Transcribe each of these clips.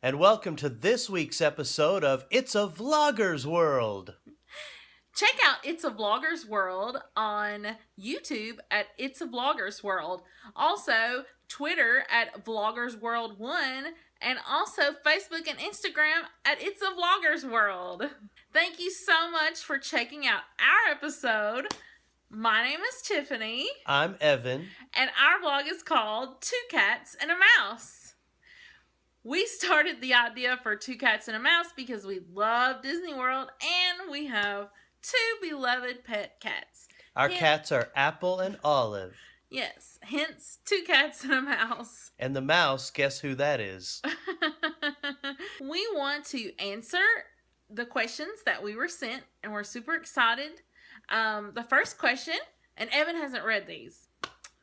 and welcome to this week's episode of It's a Vlogger's World. Check out It's a Vlogger's World on YouTube at It's a Vlogger's World. Also, Twitter at Vloggers World 1, and also Facebook and Instagram at It's a Vlogger's World. Thank you so much for checking out our episode. My name is Tiffany. I'm Evan. And our vlog is called Two Cats and a Mouse. We started the idea for Two Cats and a Mouse because we love Disney World and we have two beloved pet cats. Our cats are Apple and Olive. Yes, hence Two Cats and a Mouse. And the mouse, guess who that is? We want to answer the questions that we were sent, and we're super excited. The first question, and Evan hasn't read these.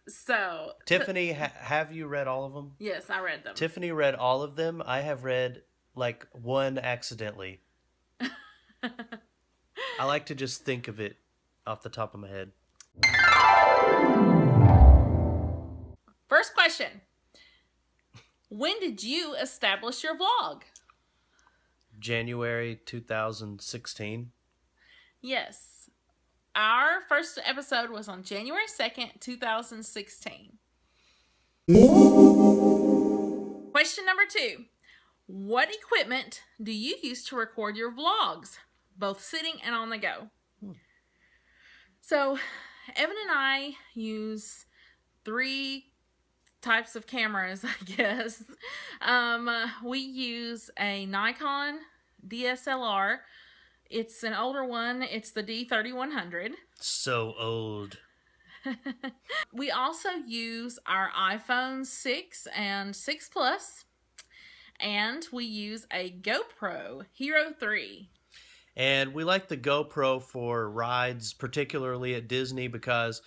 So Tiffany, have you read all of them? Yes, I read them. Tiffany read all of them. I have read like one accidentally. I like to just think of it off the top of my head. First question. When did you establish your vlog? January 2016. Yes. Our first episode was on January 2nd, 2016. Question number 2. What equipment do you use to record your vlogs, both sitting and on the go? So, Evan and I use 3 types of cameras, I guess. We use a Nikon DSLR. It's an older one. It's the D3100. So old. We also use our iPhone 6 and 6 Plus. And we use a GoPro Hero 3. And we like the GoPro for rides, particularly at Disney, because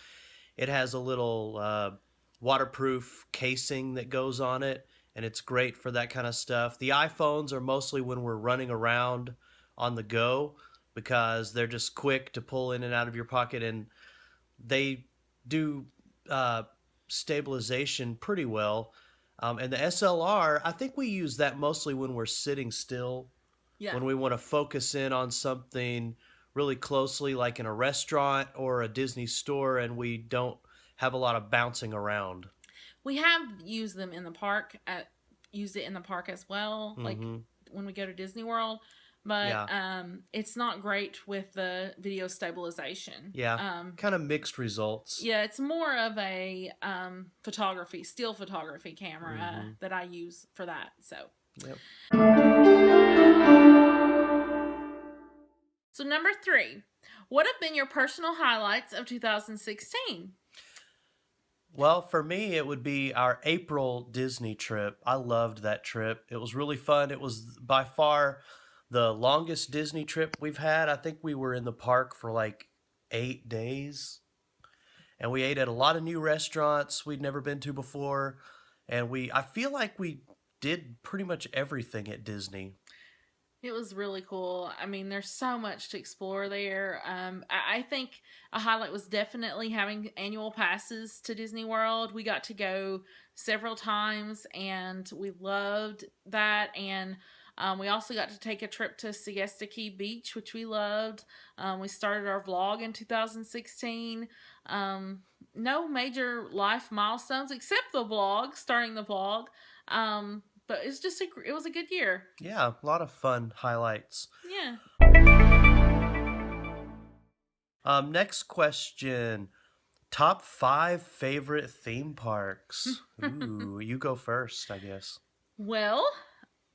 it has a little waterproof casing that goes on it, and it's great for that kind of stuff. The iPhones are mostly when we're running around on the go, because they're just quick to pull in and out of your pocket, and they do stabilization pretty well. And the SLR, I think we use that mostly when we're sitting still. Yeah. When we want to focus in on something really closely, like in a restaurant or a Disney store, and we don't have a lot of bouncing around. We have used them in the park, used it in the park as well, like when we go to Disney World. But it's not great with the video stabilization. Yeah, kind of mixed results. Yeah, it's more of a still photography camera that I use for that. So. Yep. So number 3, what have been your personal highlights of 2016? Well, for me, it would be our April Disney trip. I loved that trip. It was really fun. It was by far the longest Disney trip we've had. I think we were in the park for like 8 days. And we ate at a lot of new restaurants we'd never been to before. And I feel like we did pretty much everything at Disney. It was really cool. I mean, there's so much to explore there. I think a highlight was definitely having annual passes to Disney World. We got to go several times, and we loved that. And we also got to take a trip to Siesta Key Beach, which we loved. We started our vlog in 2016. No major life milestones except the vlog, starting the vlog. But it's just it was a good year. Yeah, a lot of fun highlights. Yeah. Next question. Top 5 favorite theme parks. Ooh, you go first, I guess. Well,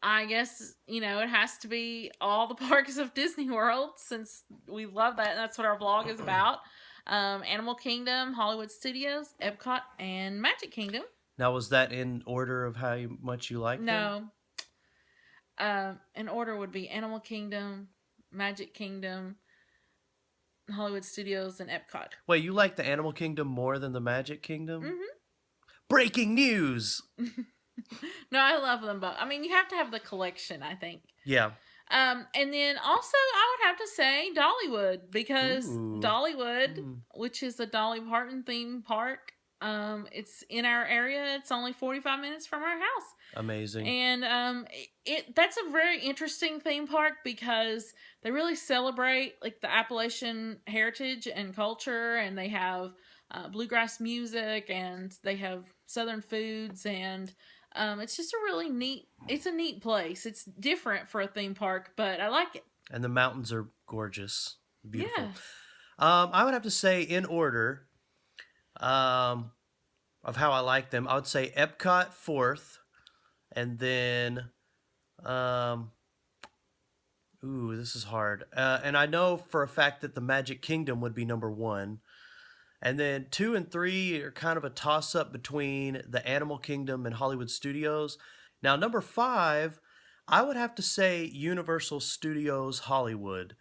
I guess, it has to be all the parks of Disney World, since we love that, and that's what our vlog is about. Animal Kingdom, Hollywood Studios, Epcot, and Magic Kingdom. Now, was that in order of how much you liked them? No. In order would be Animal Kingdom, Magic Kingdom, Hollywood Studios, and Epcot. Wait, you like the Animal Kingdom more than the Magic Kingdom? Mm-hmm. Breaking news! No, I love them both. I mean, you have to have the collection, I think. Yeah. And then also, I would have to say Dollywood, because Dollywood, which is a Dolly Parton theme park, It's in our area. It's only 45 minutes from our house. Amazing. And that's a very interesting theme park because they really celebrate like the Appalachian heritage and culture, and they have bluegrass music, and they have Southern foods, and it's just a really neat. It's a neat place. It's different for a theme park, but I like it. And the mountains are gorgeous, beautiful. Yeah. I would have to say, in order of how I like them, I would say Epcot fourth, and then, ooh, this is hard. And I know for a fact that the Magic Kingdom would be number one. And then 2 and 3 are kind of a toss up between the Animal Kingdom and Hollywood Studios. Now, number 5, I would have to say Universal Studios Hollywood.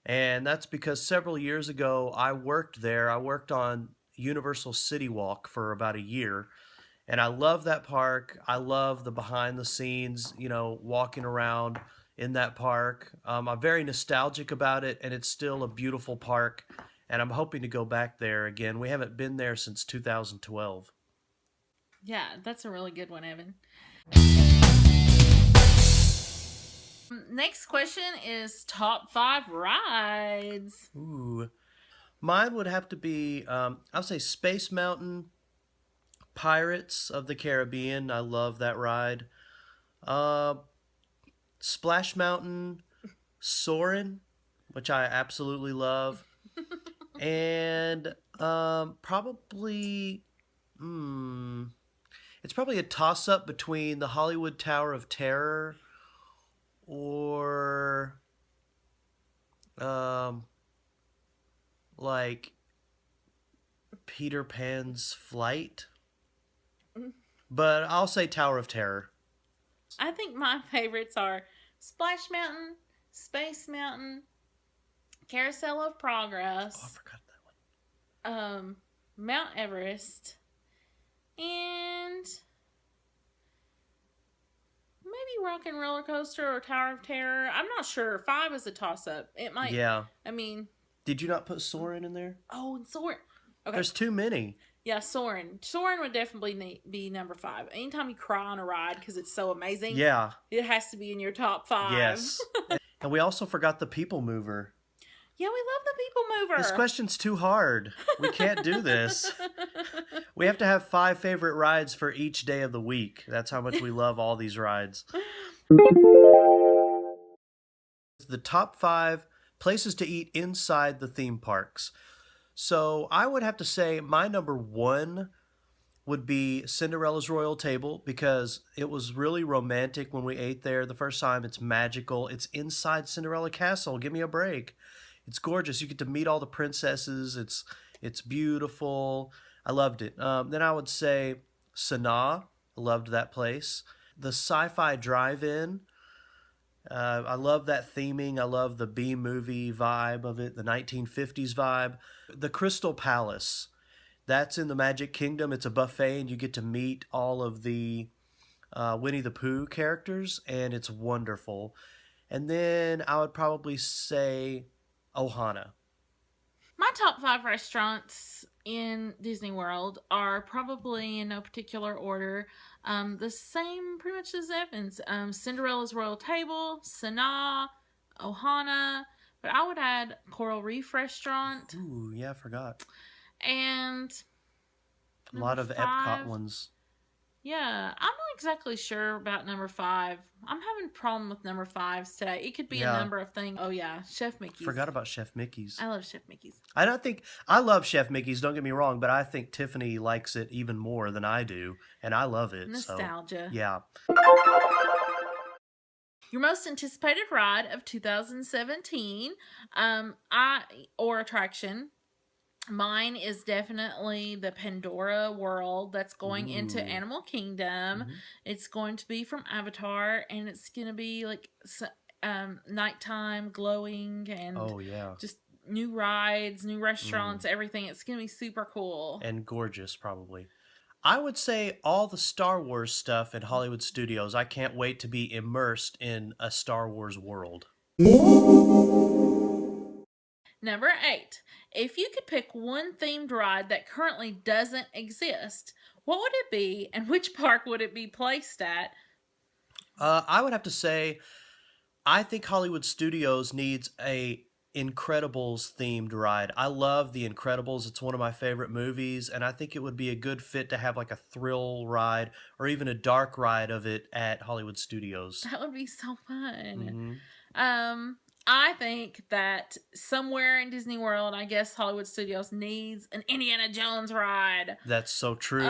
And that's because several years ago I worked there. I worked on Universal City Walk for about a year. And I love that park. I love the behind the scenes, walking around in that park. I'm very nostalgic about it, and it's still a beautiful park. And I'm hoping to go back there again. We haven't been there since 2012. Yeah, that's a really good one, Evan. Next question is top 5 rides. Ooh. Mine would have to be, I'll say Space Mountain, Pirates of the Caribbean. I love that ride. Splash Mountain, Soarin', which I absolutely love. And probably, it's probably a toss up between the Hollywood Tower of Terror or like Peter Pan's Flight. But I'll say Tower of Terror. I think my favorites are Splash Mountain, Space Mountain, Carousel of Progress. Oh, I forgot that one. Mount Everest, and maybe Rock and Roller Coaster or Tower of Terror. I'm not sure. 5 is a toss up. It might. Yeah. I mean. Did you not put Soarin' in there? Oh, and Soarin'. Okay. There's too many. Yeah, Soarin'. Soarin' would definitely be number 5. Anytime you cry on a ride because it's so amazing. Yeah. It has to be in your top 5. Yes. And we also forgot the People Mover. Yeah, we love the People Mover. This question's too hard. We can't do this. We have to have 5 favorite rides for each day of the week. That's how much we love all these rides. The top 5 places to eat inside the theme parks. So I would have to say my number 1 would be Cinderella's Royal Table because it was really romantic when we ate there the first time. It's magical. It's inside Cinderella Castle. Give me a break. It's gorgeous. You get to meet all the princesses. It's beautiful. I loved it. Then I would say Sanaa. I loved that place. The Sci-Fi Drive-In. I love that theming. I love the B-movie vibe of it, the 1950s vibe. The Crystal Palace. That's in the Magic Kingdom. It's a buffet, and you get to meet all of the Winnie the Pooh characters, and it's wonderful. And then I would probably say Ohana. My top 5 restaurants in Disney World are probably in no particular order. The same pretty much as Evan's. Cinderella's Royal Table, Sanaa, Ohana, but I would add Coral Reef Restaurant. Ooh, yeah, I forgot. And a lot of 5, Epcot ones. Yeah, I'm not exactly sure about number 5. I'm having a problem with number 5s today. It could be a number of things. Oh yeah, Chef Mickey's. Forgot about Chef Mickey's. I love Chef Mickey's. I love Chef Mickey's, don't get me wrong, but I think Tiffany likes it even more than I do, and I love it. Nostalgia. So, yeah. Your most anticipated ride of 2017, or attraction. Mine is definitely the Pandora World that's going into Animal Kingdom. Mm-hmm. It's going to be from Avatar, and it's going to be like nighttime glowing and just new rides, new restaurants, everything. It's going to be super cool. And gorgeous, probably. I would say all the Star Wars stuff in Hollywood Studios. I can't wait to be immersed in a Star Wars world. Number 8. If you could pick one themed ride that currently doesn't exist, what would it be and which park would it be placed at? I would have to say, I think Hollywood Studios needs a Incredibles themed ride. I love The Incredibles. It's one of my favorite movies, and I think it would be a good fit to have like a thrill ride or even a dark ride of it at Hollywood Studios. That would be so fun. Hmm. I think that somewhere in Disney World, I guess Hollywood Studios needs an Indiana Jones ride. That's so true.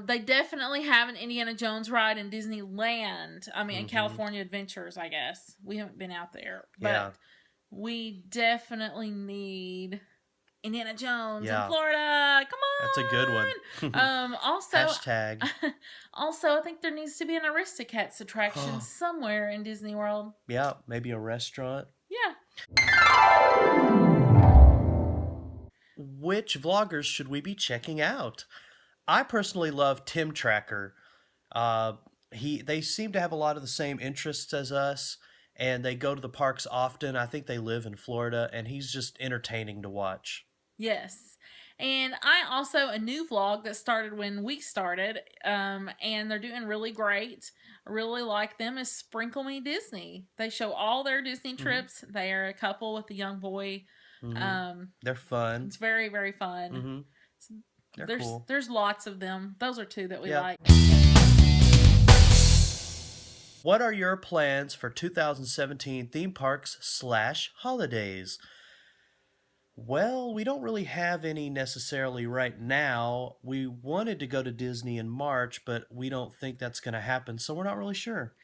They definitely have an Indiana Jones ride in Disneyland. I mean, in Hmm. California Adventures, I guess. We haven't been out there, Yeah, but we definitely need Indiana Jones in yeah, Florida. Come that's a good one. on. Also, Hashtag. also, I think there needs to be an Aristocats attraction somewhere in Disney World. Yeah, maybe a restaurant. Yeah. Which vloggers should we be checking out? I personally love Tim Tracker. They seem to have a lot of the same interests as us, and they go to the parks often. I think they live in Florida, and he's just entertaining to watch. Yes. And I also a new vlog that started when we started, and they're doing really great. I really like them is Sprinkle Me Disney. They show all their Disney Hmm. trips. They are a couple with a young boy. Hmm. Um, They're fun. it's very very fun. Hmm. They're There's cool. there's lots of them. Those are two that we Yeah. like. What are your plans for 2017 theme parks / holidays? Well, we don't really have any necessarily right now. We wanted to go to Disney in March, but we don't think that's going to happen, so we're not really sure.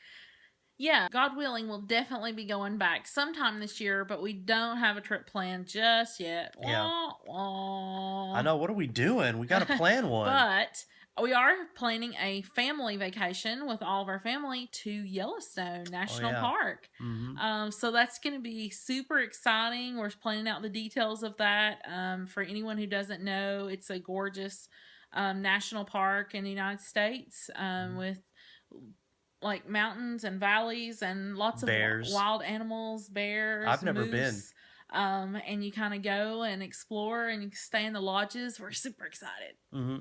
Yeah, God willing, we'll definitely be going back sometime this year, but we don't have a trip planned just yet. Yeah. Wah, wah. I know. What are we doing? We got to plan one. But we are planning a family vacation with all of our family to Yellowstone National yeah. Park. Hmm. So that's going to be super exciting. We're planning out the details of that. For anyone who doesn't know, it's a gorgeous national park in the United States with like mountains and valleys and lots of Bears. wild animals, bears. I've never been. moose. And you kind of go and explore and you stay in the lodges. We're super excited.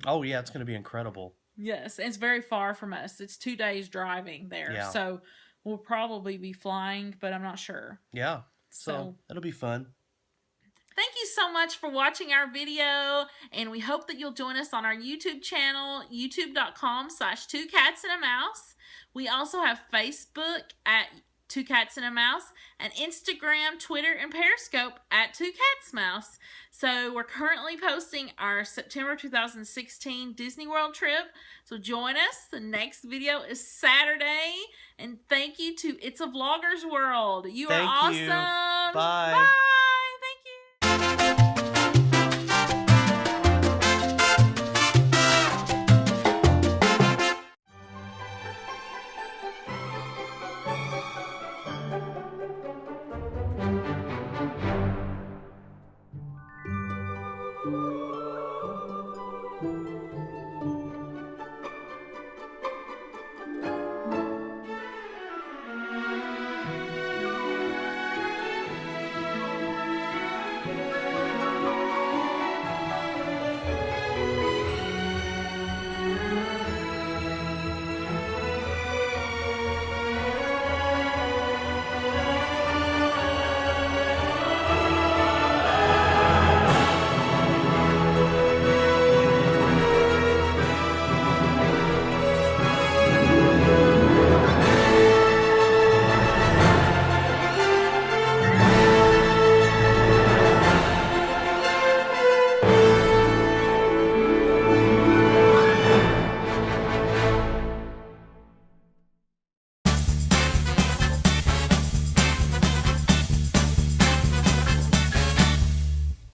Oh, yeah, it's going to be incredible. Yes, it's very far from us. It's 2 days driving there. Yeah. So we'll probably be flying, but I'm not sure. Yeah. So So it'll be fun. thank you so much for watching our video, and we hope that you'll join us on our YouTube channel, youtube.com/2catsandamouse. We also have Facebook at 2catsandamouse and Instagram, Twitter, and Periscope at 2catsmouse. So we're currently posting our September 2016 Disney World trip. So join us. The next video is Saturday. And thank you to It's a Vlogger's World. You are Thank awesome. you. Bye. Bye.